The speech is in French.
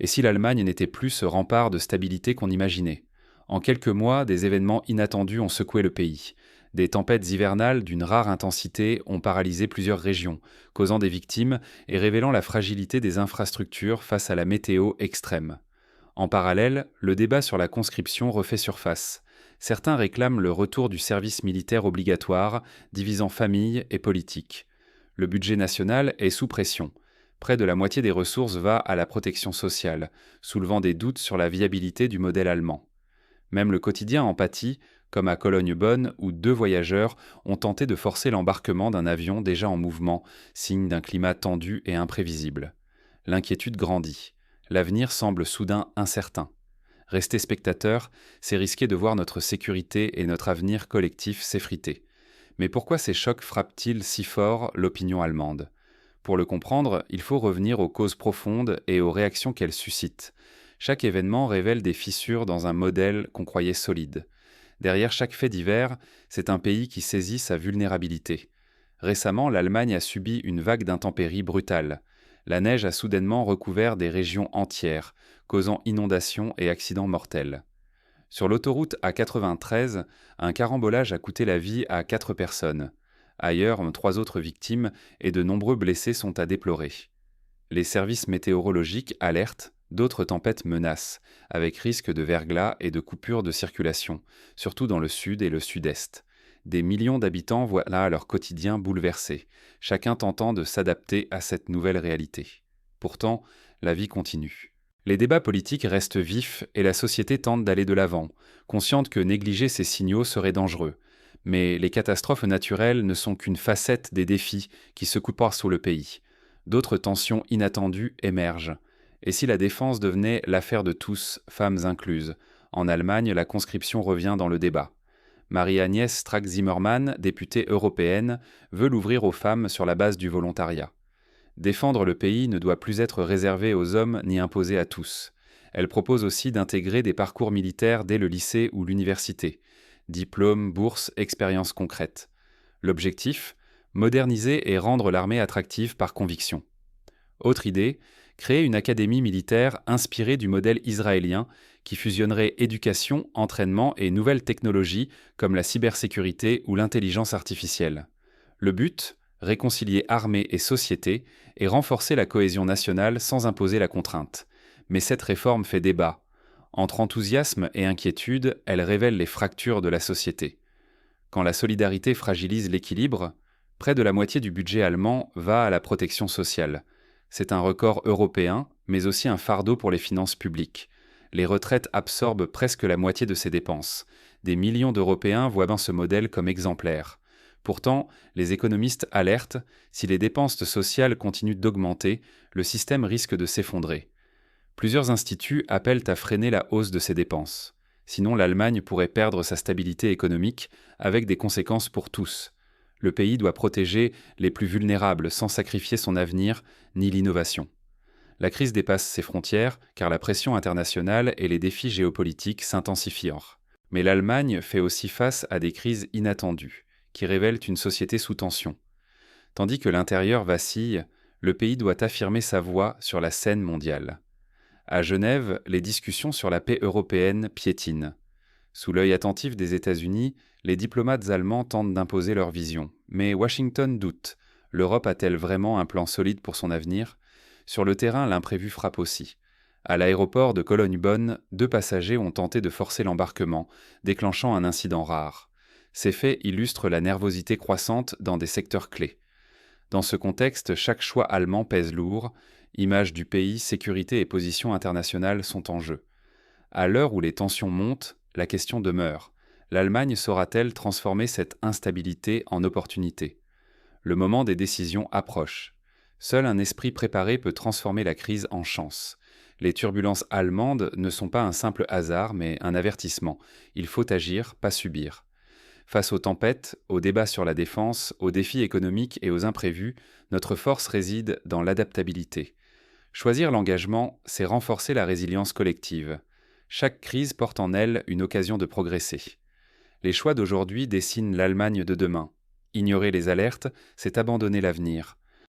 Et si l'Allemagne n'était plus ce rempart de stabilité qu'on imaginait? En quelques mois, des événements inattendus ont secoué le pays. Des tempêtes hivernales d'une rare intensité ont paralysé plusieurs régions, causant des victimes et révélant la fragilité des infrastructures face à la météo extrême. En parallèle, le débat sur la conscription refait surface. Certains réclament le retour du service militaire obligatoire, divisant famille et politique. Le budget national est sous pression. Près de la moitié des ressources va à la protection sociale, soulevant des doutes sur la viabilité du modèle allemand. Même le quotidien en pâtit, comme à Cologne-Bonne, où 2 voyageurs ont tenté de forcer l'embarquement d'un avion déjà en mouvement, signe d'un climat tendu et imprévisible. L'inquiétude grandit. L'avenir semble soudain incertain. Rester spectateur, c'est risquer de voir notre sécurité et notre avenir collectif s'effriter. Mais pourquoi ces chocs frappent-ils si fort l'opinion allemande? Pour le comprendre, il faut revenir aux causes profondes et aux réactions qu'elles suscitent. Chaque événement révèle des fissures dans un modèle qu'on croyait solide. Derrière chaque fait divers, c'est un pays qui saisit sa vulnérabilité. Récemment, l'Allemagne a subi une vague d'intempéries brutales. La neige a soudainement recouvert des régions entières, causant inondations et accidents mortels. Sur l'autoroute A93, un carambolage a coûté la vie à 4 personnes. Ailleurs, 3 autres victimes et de nombreux blessés sont à déplorer. Les services météorologiques alertent, d'autres tempêtes menacent, avec risque de verglas et de coupures de circulation, surtout dans le sud et le sud-est. Des millions d'habitants voient là leur quotidien bouleversé, chacun tentant de s'adapter à cette nouvelle réalité. Pourtant, la vie continue. Les débats politiques restent vifs et la société tente d'aller de l'avant, consciente que négliger ces signaux serait dangereux. Mais les catastrophes naturelles ne sont qu'une facette des défis qui secouent partout le pays. D'autres tensions inattendues émergent. Et si la défense devenait l'affaire de tous, femmes incluses? En Allemagne, la conscription revient dans le débat. Marie-Agnès Strack-Zimmermann, députée européenne, veut l'ouvrir aux femmes sur la base du volontariat. Défendre le pays ne doit plus être réservé aux hommes ni imposé à tous. Elle propose aussi d'intégrer des parcours militaires dès le lycée ou l'université. Diplômes, bourses, expériences concrètes. L'objectif? Moderniser et rendre l'armée attractive par conviction. Autre idée, créer une académie militaire inspirée du modèle israélien qui fusionnerait éducation, entraînement et nouvelles technologies comme la cybersécurité ou l'intelligence artificielle. Le but? Réconcilier armée et société et renforcer la cohésion nationale sans imposer la contrainte. Mais cette réforme fait débat. Entre enthousiasme et inquiétude, elle révèle les fractures de la société. Quand la solidarité fragilise l'équilibre, près de la moitié du budget allemand va à la protection sociale. C'est un record européen, mais aussi un fardeau pour les finances publiques. Les retraites absorbent presque la moitié de ces dépenses. Des millions d'Européens voient bien ce modèle comme exemplaire. Pourtant, les économistes alertent, si les dépenses sociales continuent d'augmenter, le système risque de s'effondrer. Plusieurs instituts appellent à freiner la hausse de ces dépenses. Sinon, l'Allemagne pourrait perdre sa stabilité économique avec des conséquences pour tous. Le pays doit protéger les plus vulnérables sans sacrifier son avenir ni l'innovation. La crise dépasse ses frontières car la pression internationale et les défis géopolitiques s'intensifient. Mais l'Allemagne fait aussi face à des crises inattendues, qui révèlent une société sous tension. Tandis que l'intérieur vacille, le pays doit affirmer sa voix sur la scène mondiale. À Genève, les discussions sur la paix européenne piétinent. Sous l'œil attentif des États-Unis, les diplomates allemands tentent d'imposer leur vision. Mais Washington doute. L'Europe a-t-elle vraiment un plan solide pour son avenir? Sur le terrain, l'imprévu frappe aussi. À l'aéroport de Cologne-Bonne, 2 passagers ont tenté de forcer l'embarquement, déclenchant un incident rare. Ces faits illustrent la nervosité croissante dans des secteurs clés. Dans ce contexte, chaque choix allemand pèse lourd. Image du pays, sécurité et position internationale sont en jeu. À l'heure où les tensions montent, la question demeure. L'Allemagne saura-t-elle transformer cette instabilité en opportunité? Le moment des décisions approche. Seul un esprit préparé peut transformer la crise en chance. Les turbulences allemandes ne sont pas un simple hasard, mais un avertissement. Il faut agir, pas subir. Face aux tempêtes, aux débats sur la défense, aux défis économiques et aux imprévus, notre force réside dans l'adaptabilité. Choisir l'engagement, c'est renforcer la résilience collective. Chaque crise porte en elle une occasion de progresser. Les choix d'aujourd'hui dessinent l'Allemagne de demain. Ignorer les alertes, c'est abandonner l'avenir.